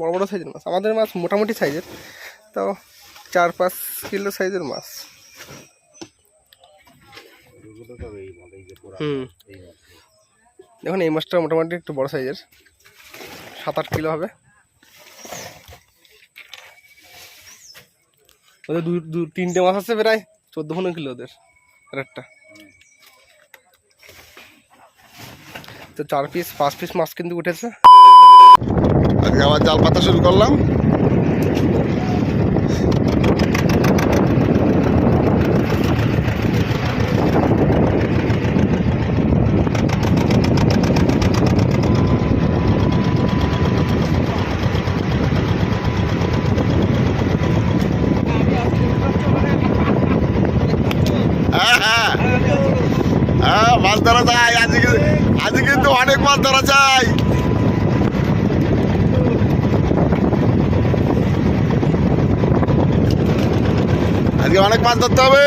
বড় বড় সাইজের মাছ, আমাদের মাছ মোটামুটি সাইজের, তাও 4-5 কিলো সাইজের মাছ। দেখুন এই মাছটা মোটামুটি একটু বড় সাইজের, 7-8 কিলো হবে। ওদের 2-3টে মাছ আছে প্রায় 14-15 কিলো ওদের একটা। তো 4-5 পিস মাছ কিন্তু উঠেছে। আজকে আবার জাল পাতা শুরু করলাম। হ্যাঁ মাছ ধরা যায়, আজকে কিন্তু অনেক মাছ ধরা যায়। আজকে অনেক মাছ ধরতে হবে।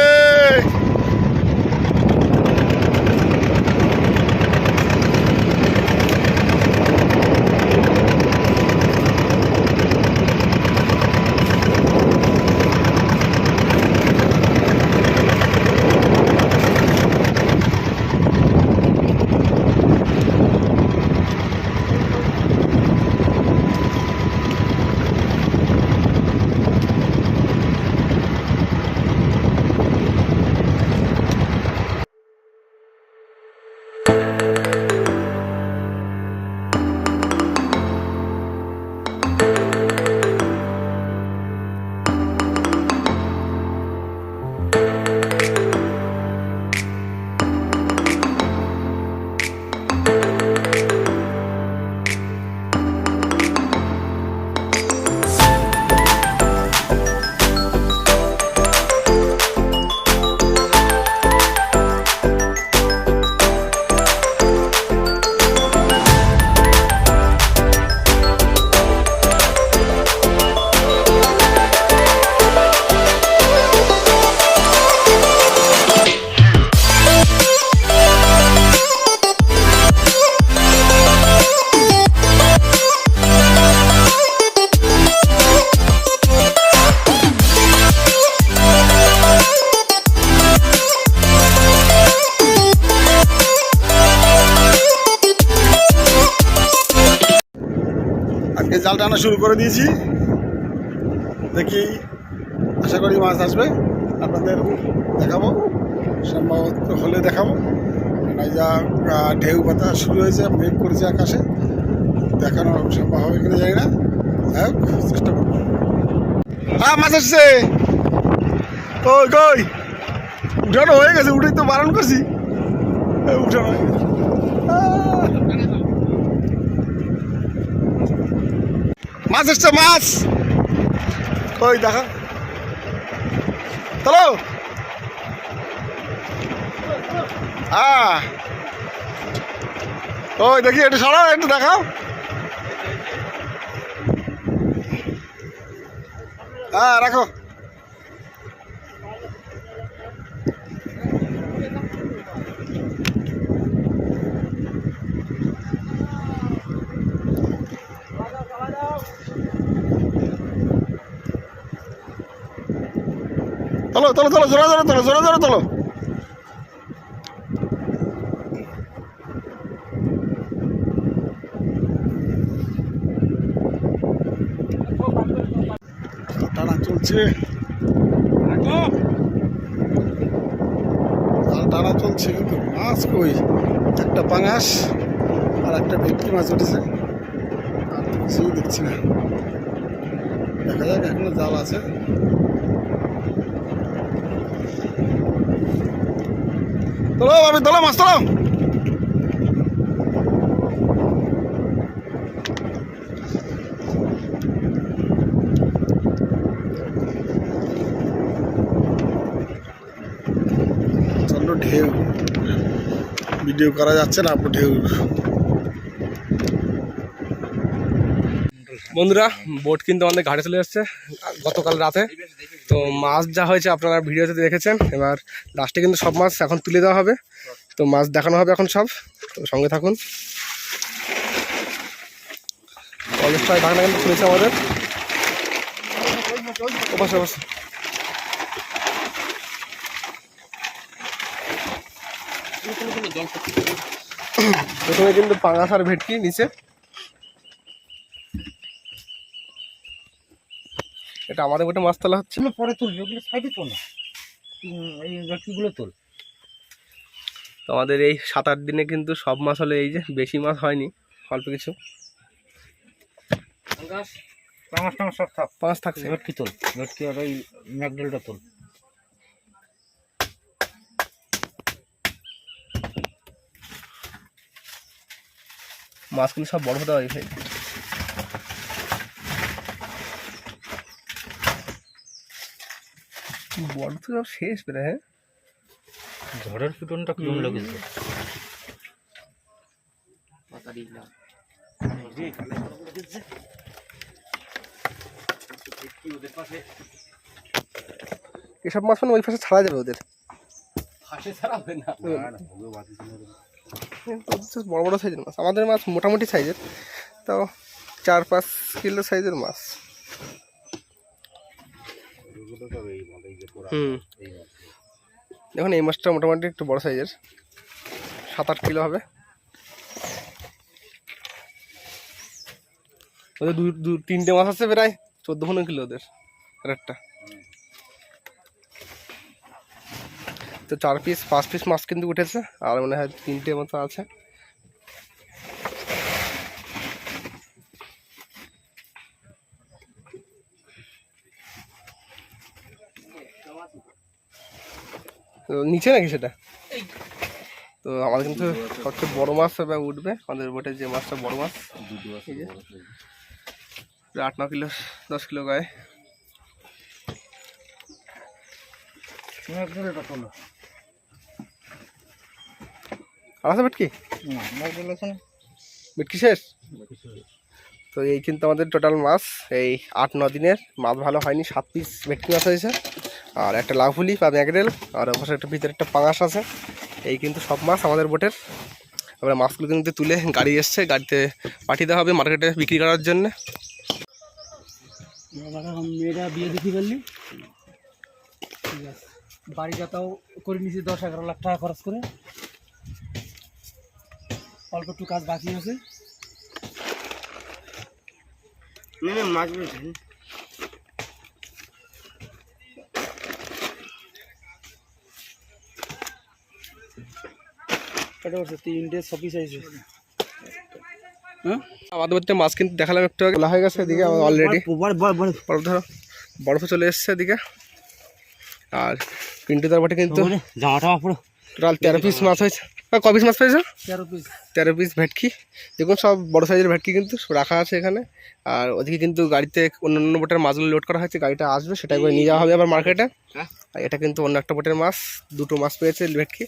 আজকে জাল টানা শুরু করে দিয়েছি, দেখি আশা করি মাছ আসবে, আপনাদের দেখাবো, সম্ভবত হলে দেখাবো। যা ঢেউ বাতাস শুরু হয়েছে, মেঘ করেছে আকাশে, দেখানো সম্ভব হবে কিনা জানি না, যাই হোক চেষ্টা করবো। হ্যাঁ মাছ আসছে, ওই কই উঠানো হয়ে গেছে, উঠেই তো বারণ করছি, উঠানো হয়ে গেছে। মাছ এসছে, মাছ ওই দেখা চলো। হ্যাঁ ওই দেখি একটু সরাও, একটু দেখাও। হ্যাঁ রাখো। চলো চলো চলো, জোরে জোরে তোলো, জোরে জোরে তোলো। টানা চলছে, টানা চলছে, কিন্তু মাছ কই, একটা পাঙাশ আর একটা ভেটকি মাছ উঠেছে, আর কিছুই দেখছি না। দেখা যাক, এখনো জাল আছে। তোলো ভাবি, তোলো মাছ, তোলো। চলো, ঢেউ ভিডিও করা যাচ্ছে না, ঢেউ। বন্ধুরা, বোট কিন্তু আমাদের ঘাটে চলে এসছে গতকাল রাতে। তো মাছ যা হয়েছে আপনারা ভিডিওতে দেখেছেন। এবার লাস্টে কিন্তু সব মাছ এখন তুলে দেওয়া হবে, তো মাছ দেখানো হবে এখন সব, তো সঙ্গে থাকুন। 50 টাকা ঢাকনা কিন্তু খুলেছে আমাদের। বসে বসে প্রথমে কিন্তু পাঙাশ আর ভেটকি নিচে, এটা আমাদের গোটে মাছ তোলা হচ্ছে। পরে তুলবি, ওগুলো সাইডে তোল না, এই ভেটকিগুলো তোল। তো আমাদের এই 7-8 দিনে কিন্তু সব মাছ হলে, এই যে বেশি মাছ হয়নি, অল্প কিছু পাঙাশ টাঙাশ সব থাক, মাছ থাকছে। ভেটকি তোল, ভেটকি আর ওই ম্যাকডেলটা তোল। মাছ কিন্তু সব বড় হতে হয় ভাই। বড় তো সব শেষ পেরে। হ্যাঁ, ঝড়ের পিটনটা কেমন লেগেছে? এসব মাছ মানে ওই পাশে ছাড়া যাবে ওদের, বড় বড় সাইজের মাছ। আমাদের মাছ মোটামুটি সাইজের, তাও 4-5 কিলো সাইজের মাছ। দেখুন এই মাছটা মোটামুটি একটু বড় সাইজের, 7-8 কিলো হবে। ওদের 2-3টে মাছ আছে প্রায় 14-15 কিলো ওদের একটা। তো 4 পিস 5 পিস মাছ কিন্তু উঠেছে, আর মনে হয় 3টে মতো আছে। তো নিচে নাকি সেটা? তো আমাদের কিন্তু সবচেয়ে বড় মাছ উঠবে আমাদের বোটে, যে মাছটা বড় মাছ, 8-9 কিলো 10 কিলো গায়ে। আর আছে ভেটকি? ভেটকি শেষ। তো এই কিন্তু আমাদের টোটাল মাছ এই 8-9 দিনের মাছ ভালো হয়নি। 7 পিস ভেটকি মাছ হয়েছে, আর একটা লাউফুলি বা ম্যাকরেল, আর অবশ্যই একটা ভিতরে একটা পাঙাশ আছে। এই কিন্তু সব মাছ আমাদের বোটের। আমরা মাছগুলো কিন্তু তুলে গাড়ি এসছে, গাড়িতে পাঠিয়ে দেওয়া হবে মার্কেটে বিক্রি করার জন্য। মেয়েরা বিয়ে দেখি বললি, বাড়িটাও করে নিয়েছি 10-11 লাখ টাকা খরচ করে। অল্প একটু কাজ বাকি আছে। মাছ বলছেন এটা হচ্ছে 3টে 6 পিস আছে। আমাদের বাড়িতে মাছ কিন্তু দেখালাম একটু আগে, হয়ে গেছে এদিকে অলরেডি। বরফ ধরো, বরফ চলে এসছে এদিকে। আর পিন্টুদার বাটে কিন্তু জামাটা পুরো টোটাল 13 পিস মাছ হয়েছে। ক পিস মাছ পেয়েছো? 13 পিস ভেটকি। দেখুন সব বড় সাইজের ভেটকি কিন্তু রাখা আছে এখানে। আর ওদিকে কিন্তু গাড়িতে অন্য বোটের মাছগুলো লোড করা হয়েছে, গাড়িটা আসবে, সেটা করে নিয়ে যাওয়া হবে আবার মার্কেটে। আর এটা কিন্তু অন্য একটা বোটের মাছ, 2টো মাছ পেয়েছে ভেটকি,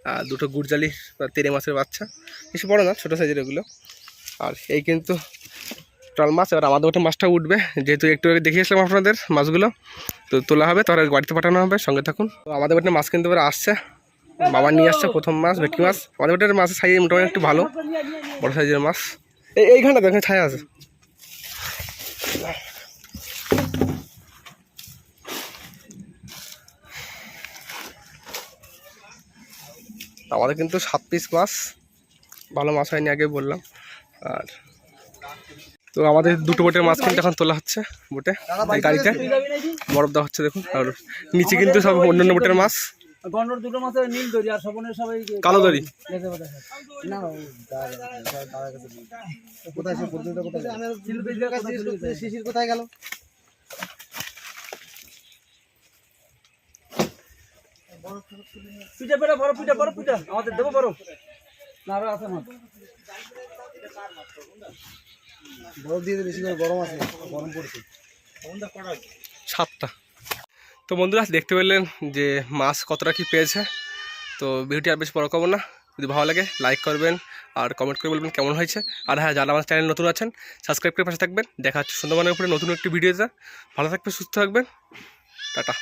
আর 2টো গুড়জালি বা তেরে মাছের বাচ্চা, বেশি বড় না, ছোটো সাইজের এগুলো। আর এই কিন্তু টোটাল মাছ। এবার আমাদের বোটের মাছটা উঠবে, যেহেতু একটু আগে দেখিয়েছিলাম আপনাদের মাছগুলো, তো তোলা হবে, তারপরে বাড়িতে পাঠানো হবে। সঙ্গে থাকুন। তো আমাদের বোটের মাছ কিন্তু এবার আসছে, বাবা নিয়ে আসছে প্রথম মাছ, ভেটকি মাছ। আমাদের বোটের মাছের সাইজ মোটামুটি একটু ভালো, বড় সাইজের মাছ। এইখানটা দেখেন ছায়া আছে। আমাদের কিন্তু 7 পিস মাছ, ভালো মাছ হয়নি, আগে বললাম। আর তো আমাদের 2টো বোটের মাছ কিন্তু এখন তোলা হচ্ছে বোটে, গাড়িতে বরফ দেওয়া হচ্ছে দেখুন। আর নিচে কিন্তু সব অন্যান্য বোটের মাছ, গন্ডর 2টো মাছের নীল দড়ি আর সবনের সবাই কালো দড়ি। না কোথায় সে পর্যন্ত কোথায় শিশির কোথায় গেল? পিঠা পেটা বড় পিঠা, বড় পিঠা আমাদের দেবো বড় না, আরো আছে মাছ বরফ দিয়ে বেশি করে, গরম আছে, গরম পড়ছে 7টা। তো বন্ধুরা দেখতে পেলেন যে মাছ কতটা কি পেয়েছে। তো ভিডিওটি আর বেশ বড় করবো না, যদি ভালো লাগে লাইক করবেন আর কমেন্ট করে বলবেন কেমন হয়েছে। আর হ্যাঁ, যারা আমার চ্যানেল নতুন আছেন সাবস্ক্রাইব করে পাশে থাকবেন। দেখা হচ্ছে সুন্দরবনের উপরে নতুন একটি ভিডিওতে। ভালো থাকবেন, সুস্থ থাকবেন, টাটা।